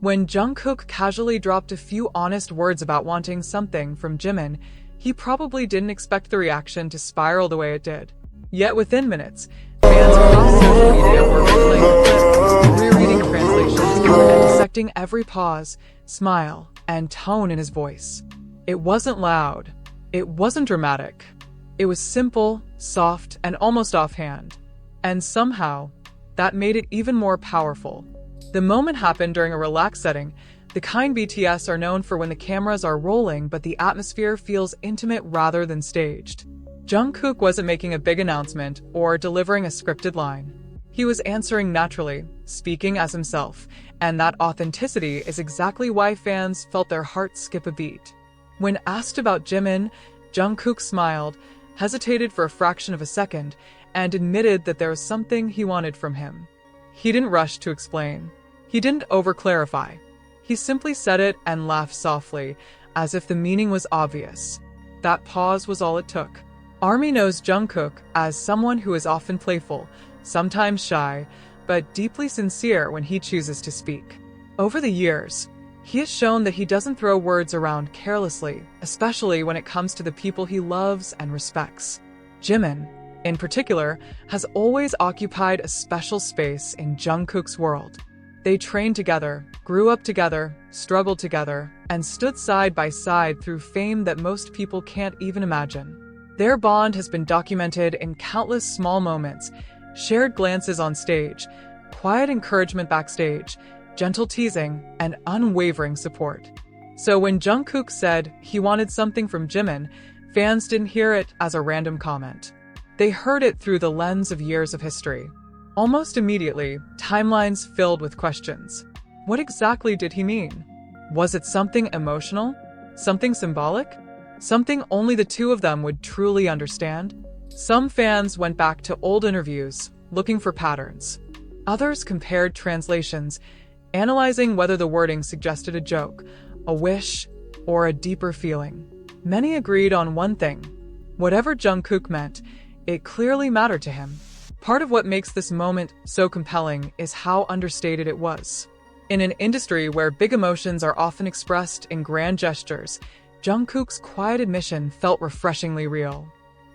When Jungkook casually dropped a few honest words about wanting something from Jimin, he probably didn't expect the reaction to spiral the way it did. Yet within minutes, fans across social media were replaying the clip, rereading translations, and dissecting every pause, smile, and tone in his voice. It wasn't loud. It wasn't dramatic. It was simple, soft, and almost offhand. And somehow, that made it even more powerful. The moment happened during a relaxed setting, the kind BTS are known for when the cameras are rolling but the atmosphere feels intimate rather than staged. Jungkook wasn't making a big announcement or delivering a scripted line. He was answering naturally, speaking as himself, and that authenticity is exactly why fans felt their hearts skip a beat. When asked about Jimin, Jungkook smiled, hesitated for a fraction of a second, and admitted that there was something he wanted from him. He didn't rush to explain. He didn't over-clarify. He simply said it and laughed softly, as if the meaning was obvious. That pause was all it took. ARMY knows Jungkook as someone who is often playful, sometimes shy, but deeply sincere when he chooses to speak. Over the years, he has shown that he doesn't throw words around carelessly, especially when it comes to the people he loves and respects. Jimin, in particular, has always occupied a special space in Jungkook's world. They trained together, grew up together, struggled together, and stood side by side through fame that most people can't even imagine. Their bond has been documented in countless small moments, shared glances on stage, quiet encouragement backstage, gentle teasing, and unwavering support. So when Jungkook said he wanted something from Jimin, fans didn't hear it as a random comment. They heard it through the lens of years of history. Almost immediately, timelines filled with questions. What exactly did he mean? Was it something emotional? Something symbolic? Something only the two of them would truly understand? Some fans went back to old interviews, looking for patterns. Others compared translations, analyzing whether the wording suggested a joke, a wish, or a deeper feeling. Many agreed on one thing. Whatever Jungkook meant, it clearly mattered to him. Part of what makes this moment so compelling is how understated it was. In an industry where big emotions are often expressed in grand gestures, Jungkook's quiet admission felt refreshingly real.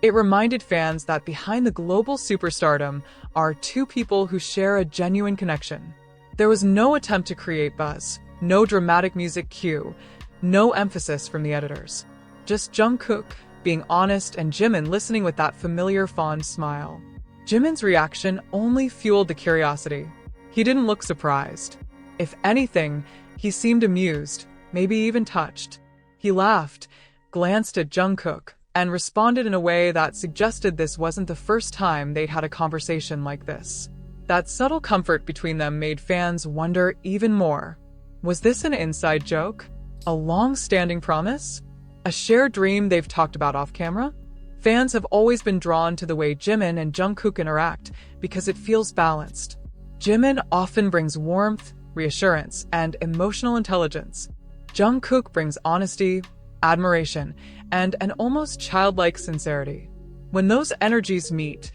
It reminded fans that behind the global superstardom are two people who share a genuine connection. There was no attempt to create buzz, no dramatic music cue, no emphasis from the editors. Just Jungkook being honest and Jimin listening with that familiar fond smile. Jimin's reaction only fueled the curiosity. He didn't look surprised. If anything, he seemed amused, maybe even touched. He laughed, glanced at Jungkook, and responded in a way that suggested this wasn't the first time they'd had a conversation like this. That subtle comfort between them made fans wonder even more. Was this an inside joke? A long-standing promise? A shared dream they've talked about off-camera? Fans have always been drawn to the way Jimin and Jungkook interact because it feels balanced. Jimin often brings warmth, reassurance, and emotional intelligence. Jungkook brings honesty, admiration, and an almost childlike sincerity. When those energies meet,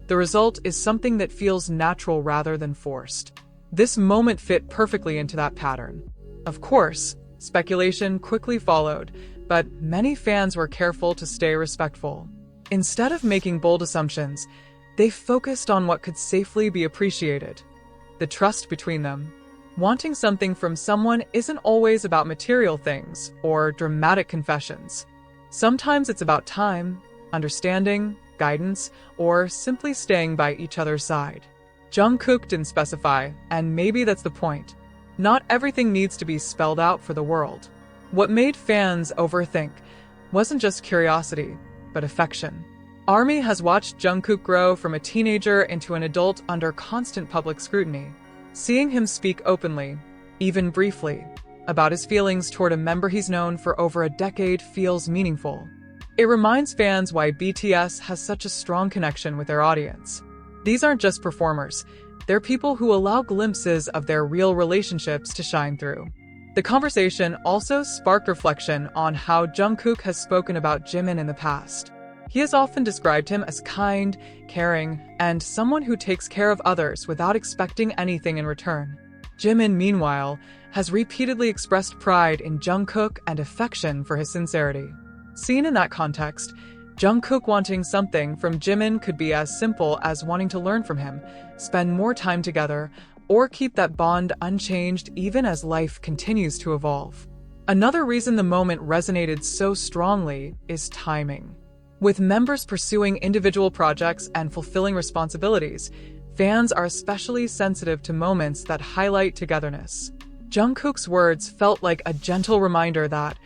the result is something that feels natural rather than forced. This moment fit perfectly into that pattern. Of course, speculation quickly followed, but many fans were careful to stay respectful. Instead of making bold assumptions, they focused on what could safely be appreciated: the trust between them. Wanting something from someone isn't always about material things or dramatic confessions. Sometimes it's about time, understanding, guidance, or simply staying by each other's side. Jungkook didn't specify, and maybe that's the point. Not everything needs to be spelled out for the world. What made fans overthink wasn't just curiosity, but affection. ARMY has watched Jungkook grow from a teenager into an adult under constant public scrutiny. Seeing him speak openly, even briefly, about his feelings toward a member he's known for over a decade feels meaningful. It reminds fans why BTS has such a strong connection with their audience. These aren't just performers, they're people who allow glimpses of their real relationships to shine through. The conversation also sparked reflection on how Jungkook has spoken about Jimin in the past. He has often described him as kind, caring, and someone who takes care of others without expecting anything in return. Jimin, meanwhile, has repeatedly expressed pride in Jungkook and affection for his sincerity. Seen in that context, Jungkook wanting something from Jimin could be as simple as wanting to learn from him, spend more time together, or keep that bond unchanged even as life continues to evolve. Another reason the moment resonated so strongly is timing. With members pursuing individual projects and fulfilling responsibilities, fans are especially sensitive to moments that highlight togetherness. Jungkook's words felt like a gentle reminder that,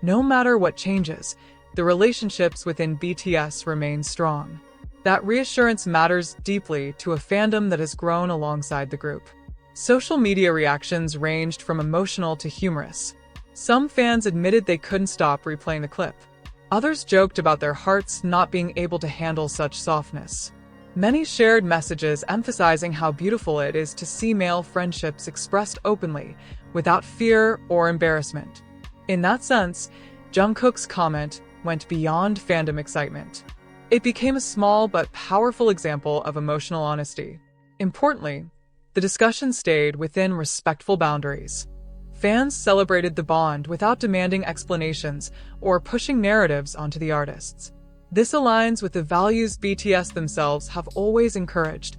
no matter what changes, the relationships within BTS remain strong. That reassurance matters deeply to a fandom that has grown alongside the group. Social media reactions ranged from emotional to humorous. Some fans admitted they couldn't stop replaying the clip. Others joked about their hearts not being able to handle such softness. Many shared messages emphasizing how beautiful it is to see male friendships expressed openly, without fear or embarrassment. In that sense, Jungkook's comment went beyond fandom excitement. It became a small but powerful example of emotional honesty. Importantly, the discussion stayed within respectful boundaries. Fans celebrated the bond without demanding explanations or pushing narratives onto the artists. This aligns with the values BTS themselves have always encouraged: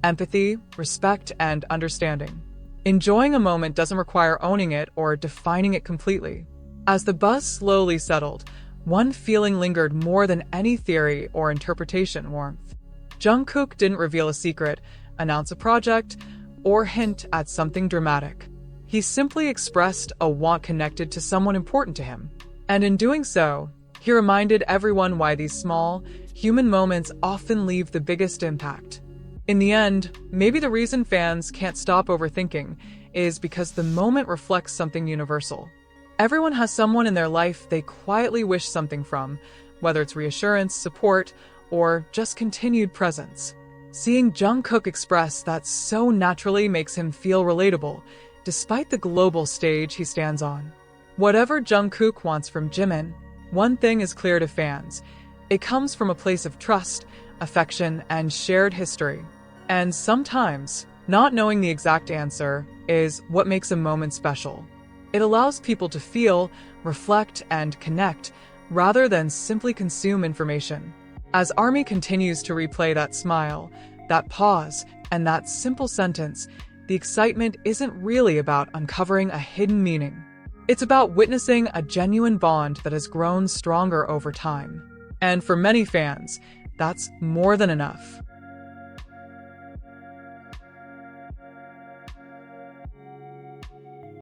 empathy, respect, and understanding. Enjoying a moment doesn't require owning it or defining it completely. As the buzz slowly settled, one feeling lingered more than any theory or interpretation: warmth. Jungkook didn't reveal a secret, announce a project, or hint at something dramatic. He simply expressed a want connected to someone important to him. And in doing so, he reminded everyone why these small, human moments often leave the biggest impact. In the end, maybe the reason fans can't stop overthinking is because the moment reflects something universal. Everyone has someone in their life they quietly wish something from, whether it's reassurance, support, or just continued presence. Seeing Jungkook express that so naturally makes him feel relatable, despite the global stage he stands on. Whatever Jungkook wants from Jimin, one thing is clear to fans: it comes from a place of trust, affection, and shared history. And sometimes, not knowing the exact answer is what makes a moment special. It allows people to feel, reflect, and connect, rather than simply consume information. As ARMY continues to replay that smile, that pause, and that simple sentence, the excitement isn't really about uncovering a hidden meaning. It's about witnessing a genuine bond that has grown stronger over time. And for many fans, that's more than enough.